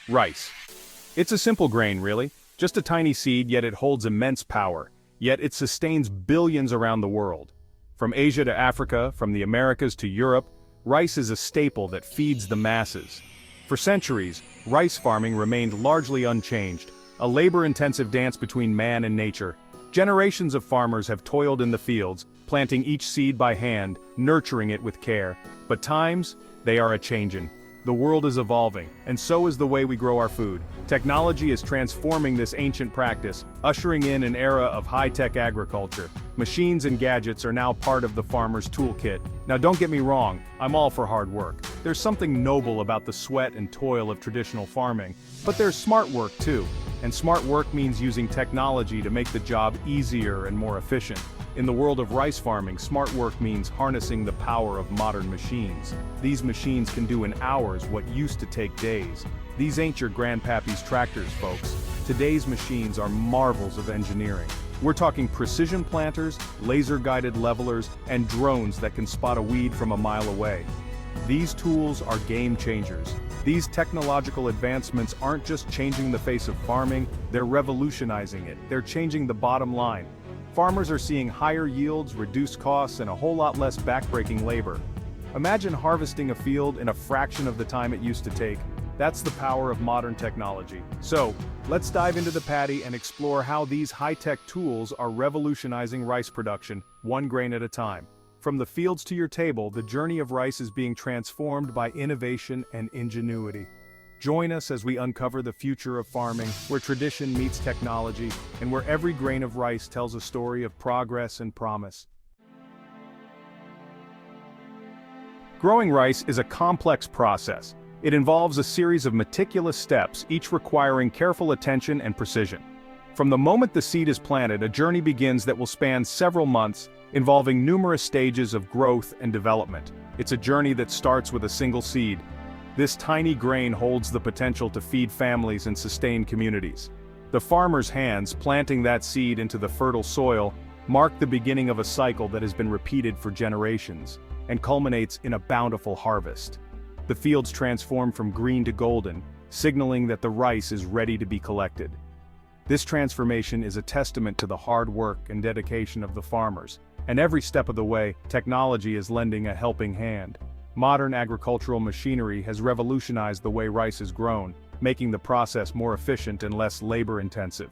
Rice. It's a simple grain, really. Just a tiny seed, yet it holds immense power. Yet it sustains billions around the world. From Asia to Africa, from the Americas to Europe, rice is a staple that feeds the masses. For centuries, rice farming remained largely unchanged, a labor-intensive dance between man and nature. Generations of farmers have toiled in the fields, planting each seed by hand, nurturing it with care. But times, they are a-changin'. The world is evolving, and so is the way we grow our food. Technology is transforming this ancient practice, ushering in an era of high-tech agriculture. Machines and gadgets are now part of the farmer's toolkit. Now don't get me wrong, I'm all for hard work. There's something noble about the sweat and toil of traditional farming. But there's smart work too. And smart work means using technology to make the job easier and more efficient. In the world of rice farming, smart work means harnessing the power of modern machines. These machines can do in hours what used to take days. These ain't your grandpappy's tractors, folks. Today's machines are marvels of engineering. We're talking precision planters, laser-guided levelers, and drones that can spot a weed from a mile away. These tools are game changers. These technological advancements aren't just changing the face of farming, they're revolutionizing it. They're changing the bottom line. Farmers are seeing higher yields, reduced costs, and a whole lot less backbreaking labor. Imagine harvesting a field in a fraction of the time it used to take. That's the power of modern technology. So, let's dive into the paddy and explore how these high-tech tools are revolutionizing rice production, one grain at a time. From the fields to your table, the journey of rice is being transformed by innovation and ingenuity. Join us as we uncover the future of farming, where tradition meets technology, and where every grain of rice tells a story of progress and promise. Growing rice is a complex process. It involves a series of meticulous steps, each requiring careful attention and precision. From the moment the seed is planted, a journey begins that will span several months, involving numerous stages of growth and development. It's a journey that starts with a single seed. This tiny grain holds the potential to feed families and sustain communities. The farmer's hands planting that seed into the fertile soil mark the beginning of a cycle that has been repeated for generations, and culminates in a bountiful harvest. The fields transform from green to golden, signaling that the rice is ready to be collected. This transformation is a testament to the hard work and dedication of the farmers, and every step of the way, technology is lending a helping hand. Modern agricultural machinery has revolutionized the way rice is grown, making the process more efficient and less labor-intensive.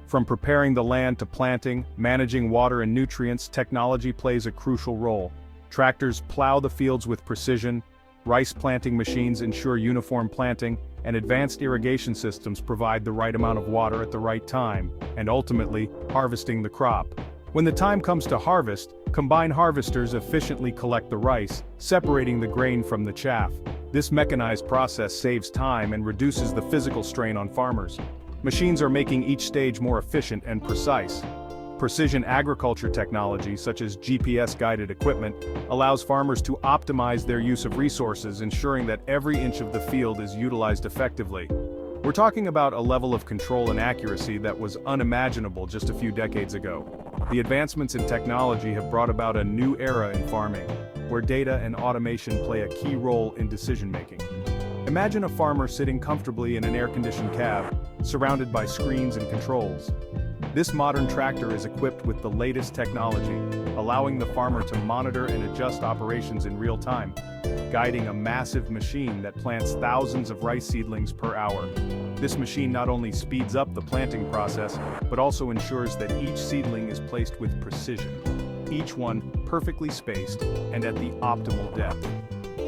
From preparing the land to planting, managing water and nutrients, technology plays a crucial role. Tractors plow the fields with precision, rice planting machines ensure uniform planting, and advanced irrigation systems provide the right amount of water at the right time, and ultimately, harvesting the crop. When the time comes to harvest, combine harvesters efficiently collect the rice, separating the grain from the chaff. This mechanized process saves time and reduces the physical strain on farmers. Machines are making each stage more efficient and precise. Precision agriculture technology, such as GPS-guided equipment, allows farmers to optimize their use of resources, ensuring that every inch of the field is utilized effectively. We're talking about a level of control and accuracy that was unimaginable just a few decades ago. The advancements in technology have brought about a new era in farming, where data and automation play a key role in decision-making. Imagine a farmer sitting comfortably in an air-conditioned cab, surrounded by screens and controls. This modern tractor is equipped with the latest technology, allowing the farmer to monitor and adjust operations in real time, guiding a massive machine that plants thousands of rice seedlings per hour. This machine not only speeds up the planting process, but also ensures that each seedling is placed with precision, each one perfectly spaced and at the optimal depth.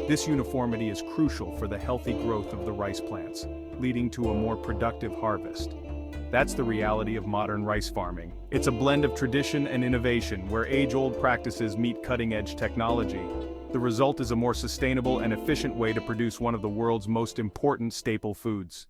This uniformity is crucial for the healthy growth of the rice plants, leading to a more productive harvest. That's the reality of modern rice farming. It's a blend of tradition and innovation, where age-old practices meet cutting-edge technology. The result is a more sustainable and efficient way to produce one of the world's most important staple foods.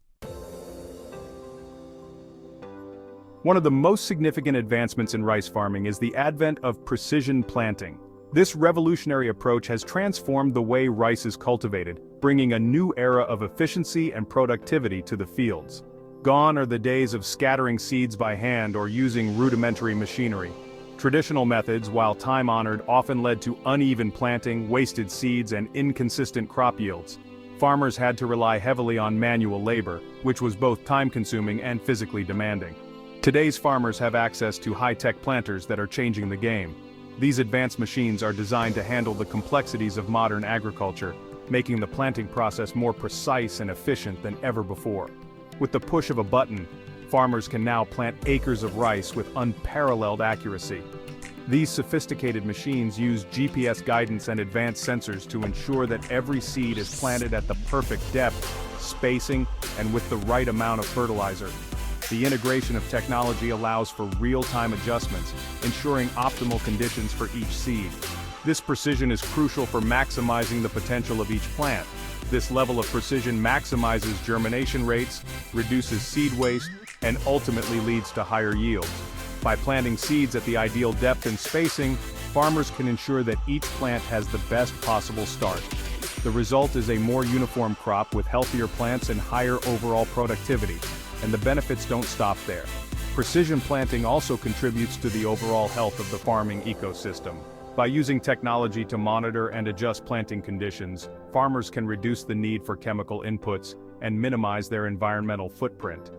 One of the most significant advancements in rice farming is the advent of precision planting. This revolutionary approach has transformed the way rice is cultivated, bringing a new era of efficiency and productivity to the fields. Gone are the days of scattering seeds by hand or using rudimentary machinery. Traditional methods, while time-honored, often led to uneven planting, wasted seeds, and inconsistent crop yields. farmers had to rely heavily on manual labor, which was both time-consuming and physically demanding. Today's farmers have access to high-tech planters that are changing the game. These advanced machines are designed to handle the complexities of modern agriculture, making the planting process more precise and efficient than ever before. With the push of a button, farmers can now plant acres of rice with unparalleled accuracy. These sophisticated machines use GPS guidance and advanced sensors to ensure that every seed is planted at the perfect depth, spacing, and with the right amount of fertilizer. The integration of technology allows for real-time adjustments, ensuring optimal conditions for each seed. This precision is crucial for maximizing the potential of each plant. This level of precision maximizes germination rates, reduces seed waste, and ultimately leads to higher yields. By planting seeds at the ideal depth and spacing, farmers can ensure that each plant has the best possible start. The result is a more uniform crop with healthier plants and higher overall productivity. And the benefits don't stop there. Precision planting also contributes to the overall health of the farming ecosystem. By using technology to monitor and adjust planting conditions, farmers can reduce the need for chemical inputs and minimize their environmental footprint.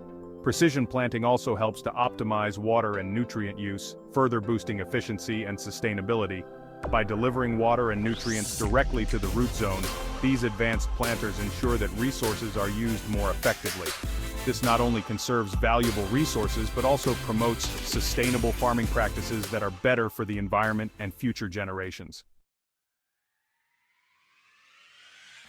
Precision planting also helps to optimize water and nutrient use, further boosting efficiency and sustainability. By delivering water and nutrients directly to the root zone, these advanced planters ensure that resources are used more effectively. This not only conserves valuable resources but also promotes sustainable farming practices that are better for the environment and future generations.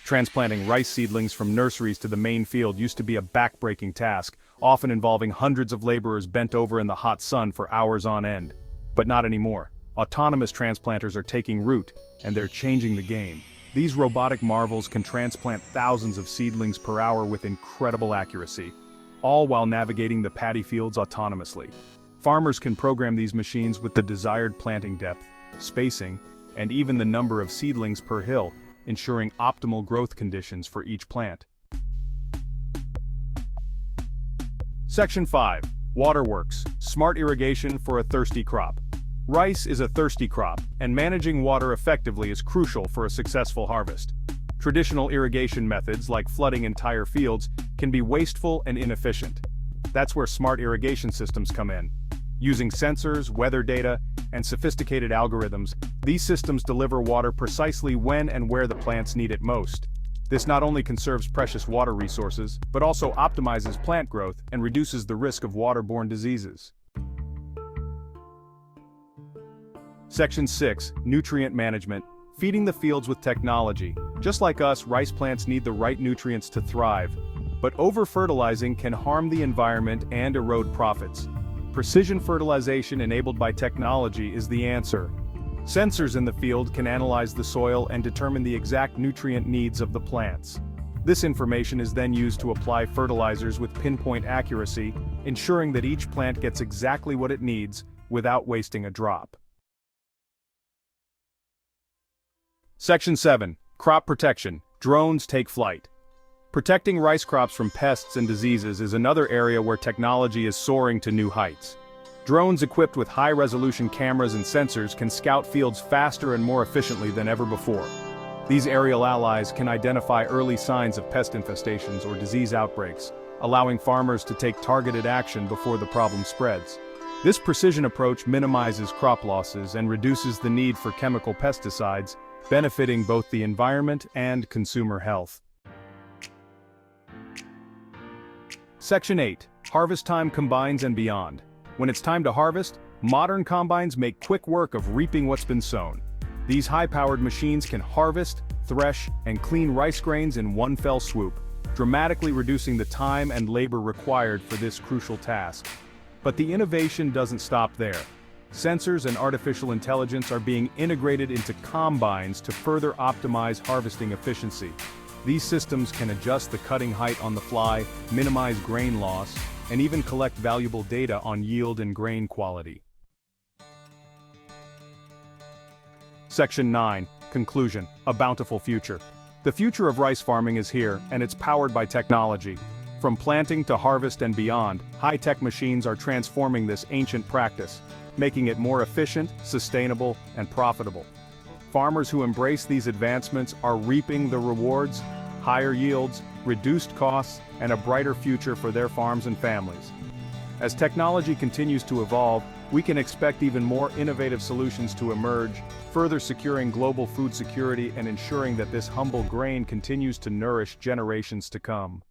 Transplanting rice seedlings from nurseries to the main field used to be a back-breaking task, often involving hundreds of laborers bent over in the hot sun for hours on end. But not anymore. Autonomous transplanters are taking root, and they're changing the game. These robotic marvels can transplant thousands of seedlings per hour with incredible accuracy, all while navigating the paddy fields autonomously. Farmers can program these machines with the desired planting depth, spacing, and even the number of seedlings per hill, ensuring optimal growth conditions for each plant. Section 5. Waterworks, smart irrigation for a thirsty crop. Rice is a thirsty crop, and managing water effectively is crucial for a successful harvest. Traditional irrigation methods like flooding entire fields can be wasteful and inefficient. That's where smart irrigation systems come in. Using sensors, weather data, and sophisticated algorithms, these systems deliver water precisely when and where the plants need it most. This not only conserves precious water resources, but also optimizes plant growth and reduces the risk of waterborne diseases. Section 6. Nutrient management. Feeding the fields with technology. Just like us, rice plants need the right nutrients to thrive. But over-fertilizing can harm the environment and erode profits. Precision fertilization enabled by technology is the answer. Sensors in the field can analyze the soil and determine the exact nutrient needs of the plants. This information is then used to apply fertilizers with pinpoint accuracy, ensuring that each plant gets exactly what it needs without wasting a drop. Section 7. Crop protection. Drones take flight. Protecting rice crops from pests and diseases is another area where technology is soaring to new heights. Drones equipped with high-resolution cameras and sensors can scout fields faster and more efficiently than ever before. These aerial allies can identify early signs of pest infestations or disease outbreaks, allowing farmers to take targeted action before the problem spreads. This precision approach minimizes crop losses and reduces the need for chemical pesticides, benefiting both the environment and consumer health. Section 8. Harvest time combines and beyond. When it's time to harvest, modern combines make quick work of reaping what's been sown. These high-powered machines can harvest, thresh, and clean rice grains in one fell swoop, dramatically reducing the time and labor required for this crucial task. But the innovation doesn't stop there. Sensors and artificial intelligence are being integrated into combines to further optimize harvesting efficiency. These systems can adjust the cutting height on the fly, minimize grain loss, and even collect valuable data on yield and grain quality. Section 9. Conclusion. A bountiful future. The future of rice farming is here, and it's powered by technology. From planting to harvest and beyond, high-tech machines are transforming this ancient practice, making it more efficient, sustainable, and profitable. Farmers who embrace these advancements are reaping the rewards, higher yields, reduced costs, and a brighter future for their farms and families. As technology continues to evolve, we can expect even more innovative solutions to emerge, further securing global food security and ensuring that this humble grain continues to nourish generations to come.